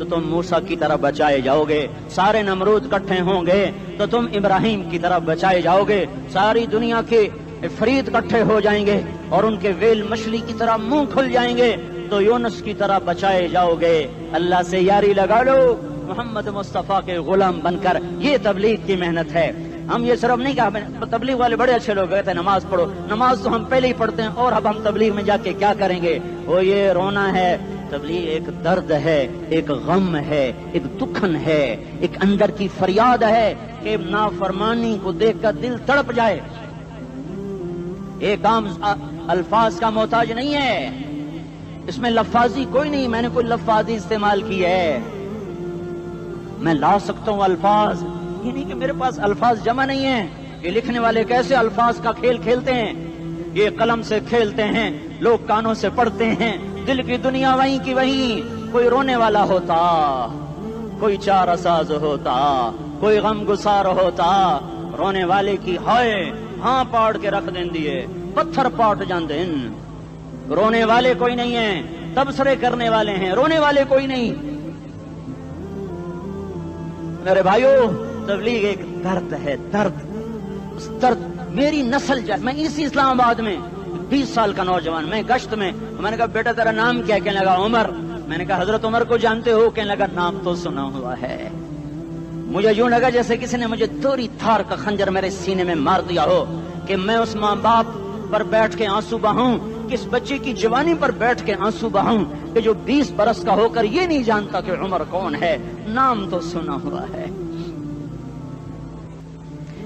تو تم موسیٰ کی طرح بچائے جاؤ گے، سارے نمرود اکٹھے ہوں گے تو تم ابراہیم کی طرح بچائے جاؤ گے، ساری دنیا کے عفریت اکٹھے ہو جائیں گے اور ان کے ویل مچھلی کی طرح منہ کھل جائیں گے تو یونس کی طرح بچائے جاؤ گے۔ اللہ سے یاری لگا لو محمد مصطفیٰ کے غلام بن کر، یہ تبلیغ کی محنت ہے۔ ہم یہ صرف نہیں کہا، تبلیغ والے بڑے اچھے لوگ کہتے ہیں نماز پڑھو، نماز تو ہم پہلے ہی پڑھتے ہیں اور اب ہم تبلیغ میں جا کے کیا کریں گے؟ وہ یہ رونا ہے، تبلیغ ایک درد ہے، ایک غم ہے، ایک دکھن ہے، ایک اندر کی فریاد ہے کہ نافرمانی کو دیکھ کر دل تڑپ جائے۔ ایک عام الفاظ کا محتاج نہیں ہے، اس میں لفاظی کوئی نہیں، میں نے کوئی لفاظی استعمال کی ہے، میں لا سکتا ہوں الفاظ، یہ نہیں کہ میرے پاس الفاظ جمع نہیں ہیں۔ یہ لکھنے والے کیسے الفاظ کا کھیل کھیلتے ہیں، یہ قلم سے کھیلتے ہیں، لوگ کانوں سے پڑھتے ہیں، دل کی دنیا وہیں کی وہیں، کوئی رونے والا ہوتا، کوئی چارہ ساز ہوتا، کوئی غم گسار ہوتا، رونے والے کی ہائے ہاں پاڑ کے رکھ دیں دیے، پتھر پاٹ جان دین۔ رونے والے کوئی نہیں ہیں، تبصرے کرنے والے ہیں، رونے والے کوئی نہیں۔ میرے بھائیو، تبلیغ ایک درد ہے، درد، اس درد میری نسل جائے۔ میں اسی اسلام آباد میں 20 سال کا نوجوان، میں گشت میں نے کہا بیٹا تیرا نام کیا؟ کہنے لگا عمر۔ میں نے کہا حضرت عمر کو جانتے ہو؟ کہنے لگا نام تو سنا ہوا ہے۔ مجھے یوں لگا جیسے کسی نے مجھے دوری تھار کا خنجر میرے سینے میں مار دیا ہو کہ میں اس ماں باپ پر بیٹھ کے آنسو بہاؤں، کس بچے کی جوانی پر بیٹھ کے آنسو بہاؤں کہ جو 20 برس کا ہو کر یہ نہیں جانتا کہ عمر کون ہے، نام تو سنا ہوا ہے۔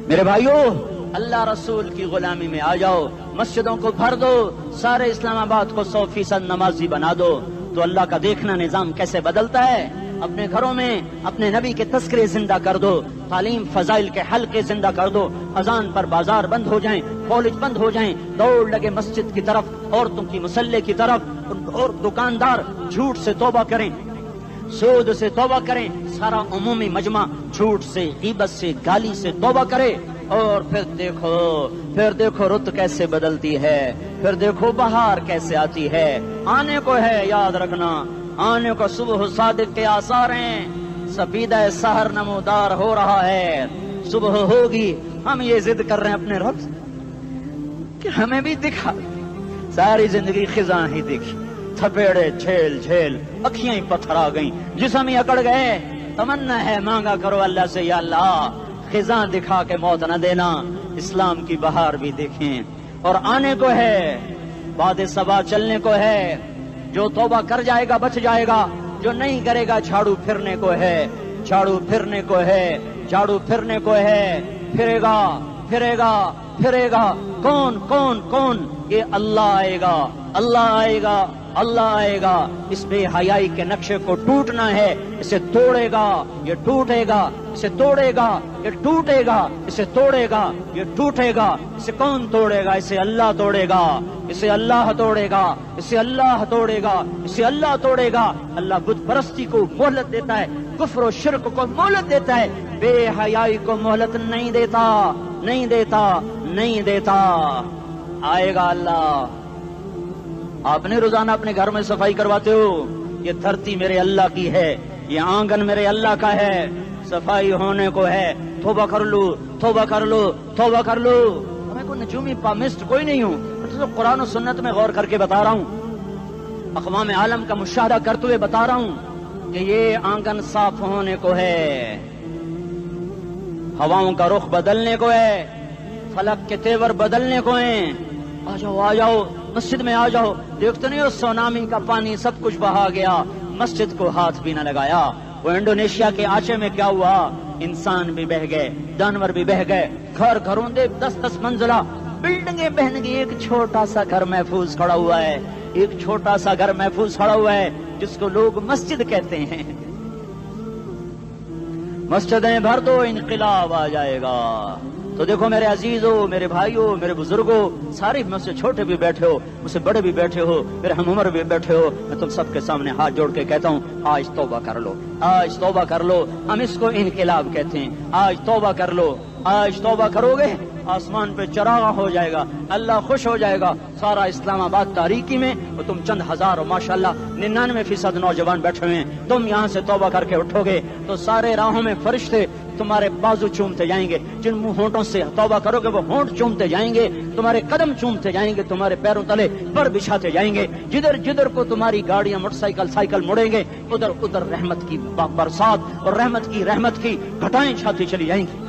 میرے بھائیو، اللہ رسول کی غلامی میں آ جاؤ، مسجدوں کو بھر دو، سارے اسلام آباد کو 100% نمازی بنا دو، تو اللہ کا دیکھنا نظام کیسے بدلتا ہے۔ اپنے گھروں میں اپنے نبی کے تذکرے زندہ کر دو، تعلیم فضائل کے حلقے زندہ کر دو، اذان پر بازار بند ہو جائیں، کالج بند ہو جائیں، دوڑ لگے مسجد کی طرف، عورتوں کی مصلے کی طرف، اور دکاندار جھوٹ سے توبہ کریں، سود سے توبہ کریں، سارا عمومی مجمع جھوٹ سے، غیبت سے، گالی سے توبہ کرے، اور پھر دیکھو رت کیسے بدلتی ہے، پھر دیکھو بہار کیسے آتی ہے۔ آنے کو ہے، یاد رکھنا، آنے کو صبح صادق کے آثار ہیں، سفیدہ سحر نمودار ہو رہا ہے، صبح ہوگی۔ ہم یہ ضد کر رہے ہیں اپنے رب سے کہ ہمیں بھی دکھا، ساری زندگی خزاں ہی دکھی، تھپیڑے جھیل جھیل، اکھیاں ہی پتھر آ گئیں، جسم ہی اکڑ گئے۔ تمنا ہے مانگا کرو اللہ سے، یا اللہ خزاں دکھا کے موت نہ دینا، اسلام کی بہار بھی دیکھیں۔ اور آنے کو ہے، باد صبا چلنے کو ہے، جو توبہ کر جائے گا بچ جائے گا، جو نہیں کرے گا جھاڑو پھرنے کو ہے، جھاڑو پھرنے کو ہے، جھاڑو پھرنے کو ہے، پھرے گا پھرے گا پھرے گا۔ کون کون کون؟ یہ اللہ آئے گا، اللہ آئے گا، اللہ آئے گا۔ اس بے حیائی کے نقشے کو ٹوٹنا ہے، اسے توڑے گا، یہ ٹوٹے گا، اسے توڑے گا، یہ ٹوٹے گا، اسے توڑے گا، یہ ٹوٹے گا۔ اسے کون توڑے گا؟ اسے اللہ توڑے گا، اسے اللہ توڑے گا، اسے اللہ توڑے گا، اسے اللہ توڑے گا۔ اللہ بت پرستی کو مہلت دیتا ہے، کفر و شرک کو مہلت دیتا ہے، بے حیائی کو مہلت نہیں دیتا، نہیں دیتا، نہیں دیتا۔ آئے گا اللہ۔ آپ نے روزانہ اپنے گھر میں صفائی کرواتے ہو، یہ دھرتی میرے اللہ کی ہے، یہ آنگن میرے اللہ کا ہے، صفائی ہونے کو ہے، توبہ کر لو، توبہ کر لو، توبہ کر لو۔ میں کوئی نجومی پامسٹ کوئی نہیں ہوں، میں تو قرآن و سنت میں غور کر کے بتا رہا ہوں، اقوام عالم کا مشاہدہ کرتے ہوئے بتا رہا ہوں کہ یہ آنگن صاف ہونے کو ہے، ہواؤں کا رخ بدلنے کو ہے، فلک کے تیور بدلنے کو ہیں۔ آ جاؤ آ جاؤ، مسجد میں آ جاؤ۔ دیکھتے نہیں ہو سونامی کا پانی سب کچھ بہا گیا، مسجد کو ہاتھ بھی نہ لگایا۔ وہ انڈونیشیا کے آچے میں کیا ہوا؟ انسان بھی بہ گئے، جانور بھی بہ گئے، گھر گھروں دے 10-10 منزلہ بلڈنگیں بہن گئی، ایک چھوٹا سا گھر محفوظ کھڑا ہوا ہے، ایک چھوٹا سا گھر محفوظ کھڑا ہوا ہے جس کو لوگ مسجد کہتے ہیں۔ مسجدیں بھر دو، انقلاب آ جائے گا۔ تو دیکھو میرے عزیزو، میرے بھائیو، میرے بزرگوں، سارے مجھ سے چھوٹے بھی بیٹھے ہو، مجھ سے بڑے بھی بیٹھے ہو، میرے ہم عمر بھی بیٹھے ہو، میں تم سب کے سامنے ہاتھ جوڑ کے کہتا ہوں آج توبہ کر لو، آج توبہ کر لو۔ ہم اس کو انقلاب کہتے ہیں، آج توبہ کر لو۔ آج توبہ کرو گے آسمان پہ چراغا ہو جائے گا, اللہ خوش ہو جائے گا. سارا اسلام آباد تاریکی میں اور تم چند ہزار اور ماشاءاللہ 99% نوجوان بیٹھے ہوئے ہیں. تم یہاں سے توبہ کر کے اٹھو گے تو سارے راہوں میں فرشتے تمہارے بازو چومتے جائیں گے. جن منہ ہونٹوں سے توبہ کرو گے وہ ہونٹ چومتے جائیں گے, تمہارے قدم چومتے جائیں گے, تمہارے پیروں تلے پر بچھاتے جائیں گے. جدھر جدھر کو تمہاری گاڑیاں موٹر سائیکل سائیکل مڑیں گے ادھر ادھر رحمت کی برسات اور رحمت کی گھٹائیں چھاتی چلی جائیں گی.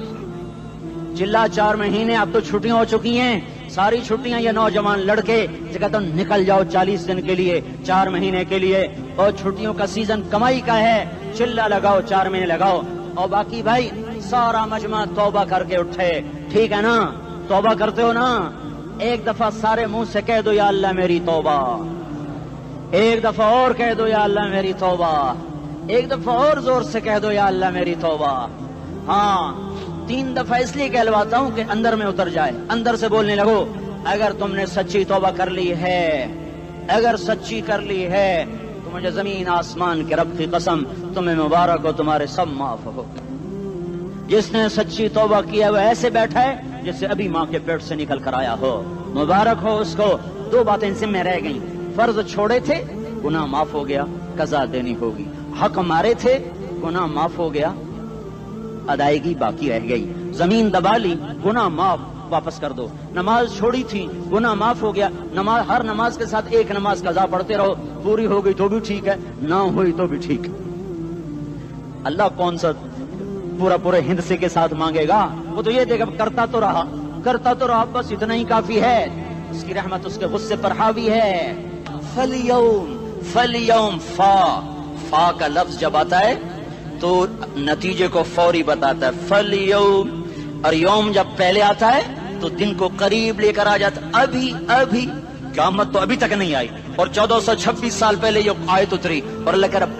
چلا 4 مہینے اب تو چھٹیاں ہو چکی ہیں, ساری چھٹیاں یہ نوجوان لڑکے جگہ تو نکل جاؤ 40 دن کے لیے 4 مہینے کے لیے, اور چھٹیوں کا سیزن کمائی کا ہے. چلا لگاؤ 4 مہینے لگاؤ, اور باقی بھائی سارا مجمع توبہ کر کے اٹھے. ٹھیک ہے نا, توبہ کرتے ہو نا؟ ایک دفعہ سارے منہ سے کہہ دو یا اللہ میری توبہ, ایک دفعہ اور کہہ دو یا اللہ میری توبہ, ایک دفعہ اور زور سے کہہ دو یا اللہ میری توبہ. ہاں 3 دفعہ اس لیے کہلواتا ہوں کہ اندر میں اتر جائے, اندر سے بولنے لگو. اگر تم نے سچی توبہ کر لی ہے, اگر سچی کر لی ہے تو مجھے زمین آسمان کے رب کی قسم تمہیں مبارک ہو, تمہارے سب معاف ہو. جس نے سچی توبہ کیا وہ ایسے بیٹھا ہے جسے ابھی ماں کے پیٹ سے نکل کر آیا ہو, مبارک ہو اس کو. 2 باتیں ذمہ رہ گئیں, فرض چھوڑے تھے گناہ معاف ہو گیا, قضا دینی ہوگی. حق مارے تھے گناہ معاف ہو گیا, ادائیگی باقی رہ گئی. زمین دبا لی گناہ معاف, واپس کر دو. نماز چھوڑی تھی گناہ معاف ہو گیا, نماز ہر نماز کے ساتھ ایک نماز قضا پڑھتے رہو, پوری ہو گئی تو بھی ٹھیک ہے, نہ ہوئی تو بھی ٹھیک ہے. اللہ کون سا پورے ہند سے کے ساتھ مانگے گا؟ وہ تو یہ دیکھا کرتا تو رہا بس اتنا ہی کافی ہے. اس کی رحمت اس کے غصے پر حاوی ہے. فَالْيَوْمِ فا کا لفظ جب آتا ہے تو نتیجے کو فوری بتاتا ہے. فَالْيَوْمِ, اور یوم جب پہلے آتا ہے تو دن کو قریب لے کر آ جاتا. ابھی قیامت تو ابھی تک نہیں آئی, اور 1426 سال پہلے یہ آیت اتری, اور اللہ کہہ رہا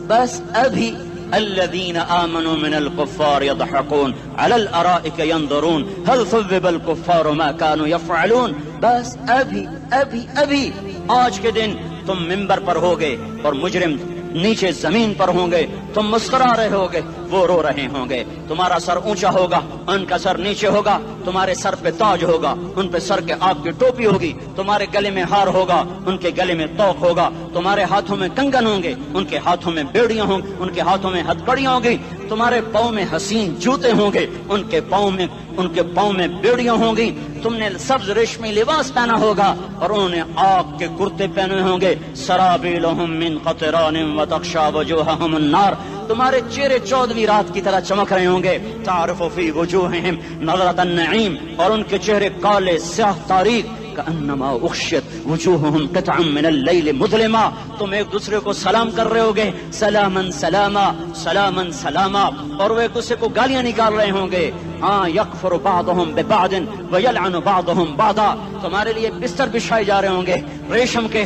بس ابھی الذين آمنوا من الكفار يضحكون على الارائك ينظرون هل ثوب الكفار ما كانوا يفعلون. بس ابھی آج کے دن تم منبر پر ہوگے اور مجرم نیچے زمین پر ہوں گے, تم مسکرا رہے ہوگے وہ رو رہے ہوں گے. تمہارا سر اونچا ہوگا ان کا سر نیچے ہوگا, تمہارے سر پہ تاج ہوگا ان پہ سر کے آگ کی ٹوپی ہوگی, تمہارے گلے میں ہار ہوگا ان کے گلے میں توق ہوگا, تمہارے ہاتھوں میں کنگن ہوں گے ان کے ہاتھوں میں بیڑیاں ہوں گی, ان کے ہاتھوں میں ہتھکڑیاں ہوں گی, تمہارے پاؤں میں حسین جوتے ہوں گے ان کے پاؤں میں بیڑیاں ہوں گی. تم نے سبز ریشمی لباس پہنا ہوگا اور انہوں نے آگ کے کرتے پہنے ہوں گے. سرابیلہم من قطران وتغشا وجوہہم النار, تمہارے چہرے 14ویں رات کی طرح چمک رہے ہوں گے. تعرف فی وجوہہم نظرۃ النعیم, اور ان کے چہرے کالے سیاہ تاریک. کأنما اغشیت وجوہہم قطعا من اللیل مظلما, تم ایک دوسرے کو سلام کر رہے ہوگے, سلامن سلاما سلامن سلاما, اور وہ ایک دوسرے کو گالیاں نکال رہے ہوں گے. ہاں یکفر بعضهم ببعض ویلعن بعضهم بعضا, تمہارے لیے بستر بچھائے جا رہے ہوں گے ریشم کے.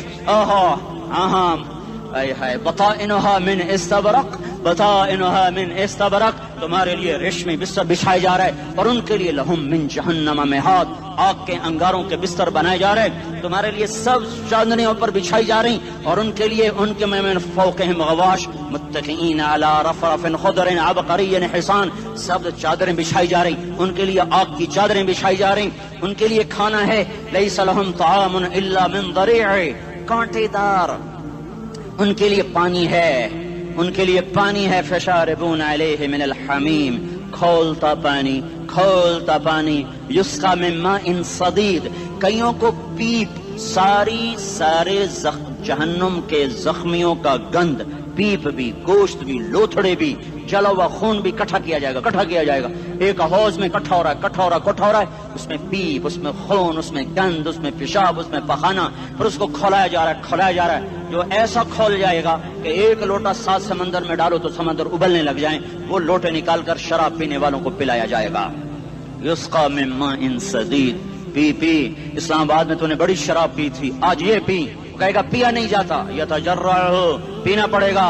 بطائنها من استبرق, بطائنها من استبرق, تمہارے لیے ریشمی بستر بچھائے جا رہے ہیں, اور ان کے لیے لہم من جہنم مہاد, آگ کے انگاروں کے بستر بنائے جا رہے ہیں. تمہارے لیے سب چادریں پر بچھائی جا رہی, اور ان کے لیے ان کے من فوقہم غواش متکئین علی رفرف خضر عبقری حصان, سب چادریں بچھائی جا رہی, ان کے لیے آگ کی چادریں بچھائی جا رہی. ان کے لیے کھانا ہے لیس لہم طعام الا من ضریع, کانٹے دار. ان کے لیے پانی ہے, ان کے لیے پانی ہے. فشاربون علیہ من الحمیم, کھولتا پانی. یسقا من ماء صدید, کئیوں کو پیپ, سارے جہنم کے زخمیوں کا گند, پیپ بھی, گوشت بھی, لوتھڑے بھی, جلا ہوا خون بھی کٹھا کیا جائے گا. ایک حوض میں کٹھا ہو رہا ہے, اس میں پیپ, اس میں خون, اس میں گند, اس میں پیشاب, اس میں پخانا, پھر اس کو کھولایا جا رہا ہے. جو ایسا کھول جائے گا کہ 1 لوٹا 7 سمندر میں ڈالو تو سمندر ابلنے لگ جائیں, وہ لوٹے نکال کر شراب پینے والوں کو پلایا جائے گا. یسقا من ماء صدید, پی. اسلام آباد میں تو نے بڑی شراب پی تھی, آج یہ پی. کہے گا پیا نہیں جاتا, یتجرعہ, پینا پڑے گا.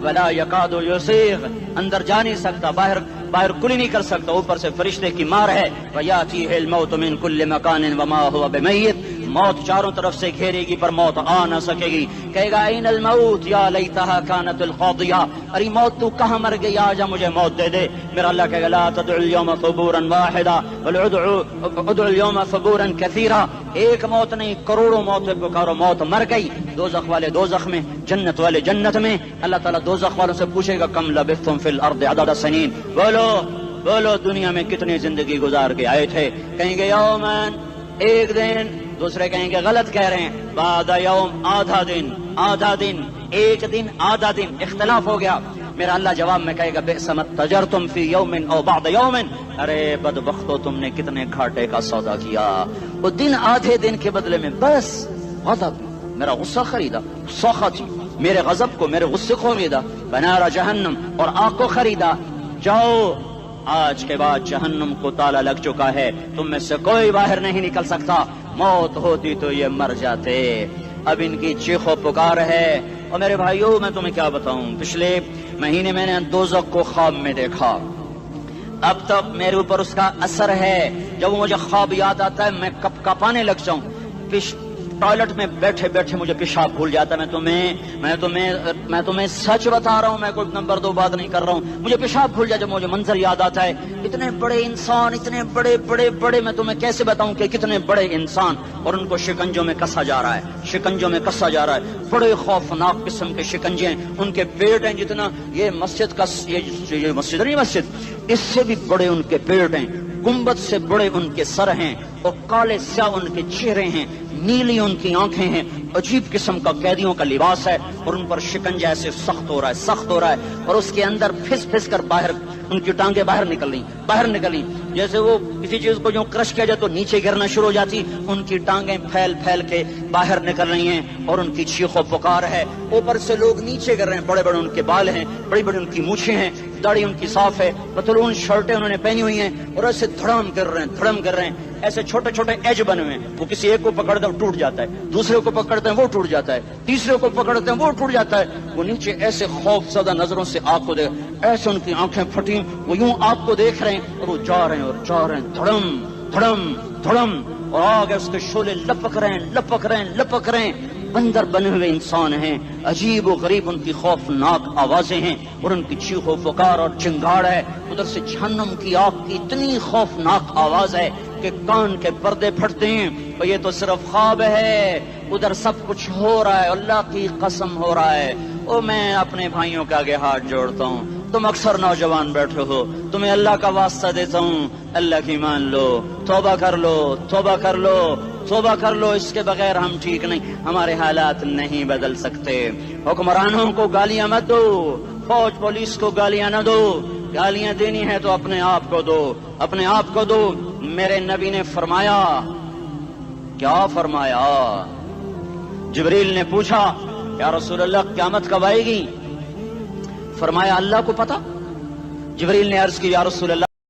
ولا یکاد یسیغ, اندر جا نہیں سکتا, باہر کلی نہیں کر سکتا, اوپر سے فرشتے کی مار ہے. ویاتیہ الموت من کل مکان وما هو بمیت, موت چاروں طرف سے گھیرے گی پر موت آ نہ سکے گی. کہے گا این الموت یا لیتہا کانت القاضیہ، ارے موت تو کہاں مر گئی، آجا مجھے موت دے دے. میرا اللہ کہے گا لا تدعو اليوم ثبورا واحدا بل ادعو اليوم ثبورا کثیرا، ایک موت نہیں کروڑوں موتیں پکارو. موت مر گئی، دوزخ والے دوزخ میں، جنت والے جنت میں. اللہ تعالیٰ دوزخ والوں سے پوچھے گا کم لبثتم فی الارض عدد سنین، بولو دنیا میں کتنی زندگی گزار کے آئے تھے. کہیں گے یومن، ایک دن. دوسرے کہیں گے غلط کہہ رہے ہیں، بعد یوم، آدھا دن، ایک دن آدھا دن، اختلاف ہو گیا. میرا اللہ جواب میں کہے گا بئس ما تجرتم فی یوم او بعد یوم، ارے بدبختو تم نے کتنے گھاٹے کا سودا کیا. وہ دن آدھے دن کے بدلے میں بس غضب، میرا غصہ خریدا، سخط میرے غضب کو، میرے غصے کو خریدا. بنار جہنم، اور آگ کو خریدا. جاؤ، آج کے بعد جہنم کو تالا لگ چکا ہے، تم میں سے کوئی باہر نہیں نکل سکتا. موت ہوتی تو یہ مر جاتے. اب ان کی چیخ و پکار ہے. اور میرے بھائیوں میں تمہیں کیا بتاؤں، پچھلے مہینے میں نے دوزخ کو خواب میں دیکھا. اب تک میرے اوپر اس کا اثر ہے. جب مجھے خواب یاد آتا ہے میں کپ کپانے لگ جاؤں. ٹوائلٹ میں بیٹھے بیٹھے مجھے پیشاب بھول جاتا ہے. میں تمہیں سچ بتا رہا ہوں، میں کوئی نمبر 2 بات نہیں کر رہا ہوں. مجھے پیشاب بھول جاتا ہے جب مجھے منظر یاد آتا ہے. اتنے بڑے انسان، اتنے بڑے میں تمہیں کیسے بتاؤں کہ کتنے بڑے انسان، اور ان کو شکنجوں میں کسا جا رہا ہے. بڑے خوفناک قسم کے شکنجے ہیں. ان کے پیٹ ہیں جتنا یہ مسجد کا، یہ مسجد نہیں، مسجد اس سے بھی بڑے ان کے پیٹ ہیں. گنبد سے بڑے ان کے سر ہیں، اور کالے سیاہ ان کے چہرے ہیں، نیلی ان کی آنکھیں ہیں. عجیب قسم کا قیدیوں کا لباس ہے، اور ان پر شکنجہ ایسے سخت ہو رہا ہے. اور اس کے اندر پھس کر باہر ان کی ٹانگیں باہر نکلی جیسے وہ کسی چیز کو جو کرش کیا جائے تو نیچے گرنا شروع ہو جاتی. ان کی ٹانگیں پھیل کے باہر نکل رہی ہیں، اور ان کی چیخ و پکار ہے. اوپر سے لوگ نیچے گر رہے ہیں. بڑے ان کے بال ہیں، بڑی ان کی مونچھیں ہیں، داڑھی ان کی صاف ہے، پتلون شرٹیں انہوں نے پہنی ہوئی ہیں، اور ایسے دھڑم کر رہے ہیں. ایسے چھوٹے ایج بنے ہوئے ہیں. وہ کسی ایک کو پکڑتے ہیں ٹوٹ جاتا ہے، دوسرے کو پکڑتے ہیں وہ ٹوٹ جاتا ہے، تیسرے کو پکڑتے ہیں وہ ٹوٹ جاتا ہے. وہ نیچے ایسے خوف زدہ نظروں سے آپ کو دیکھ، ایسے ان کی آنکھیں پھٹی، وہ یوں آپ کو دیکھ رہے ہیں، اور وہ جا رہے ہیں دھڑم، اور آگے اس کے شعلے لپک رہے ہیں. بندر بنے ہوئے انسان ہیں، عجیب و غریب ان کی خوفناک آوازیں ہیں، اور ان کی چیخ و پکار اور چنگاڑ ہے. ادھر سے جہنم کی آگ کی اتنی خوفناک آواز ہے کہ کان کے پردے پھٹتے ہیں. اور یہ تو صرف خواب ہے، ادھر سب کچھ ہو رہا ہے، اللہ کی قسم ہو رہا ہے. اور میں اپنے بھائیوں کے آگے ہاتھ جوڑتا ہوں، تم اکثر نوجوان بیٹھے ہو، تمہیں اللہ کا واسطہ دیتا ہوں، اللہ کی مان لو، توبہ کر لو. اس کے بغیر ہم ٹھیک نہیں، ہمارے حالات نہیں بدل سکتے. حکمرانوں کو گالیاں مت دو، فوج پولیس کو گالیاں نہ دو. گالیاں دینی ہے تو اپنے آپ کو دو. میرے نبی نے فرمایا، کیا فرمایا؟ جبریل نے پوچھا یا رسول اللہ قیامت کب آئے گی؟ فرمایا اللہ کو پتا. جبریل نے عرض کی یا رسول اللہ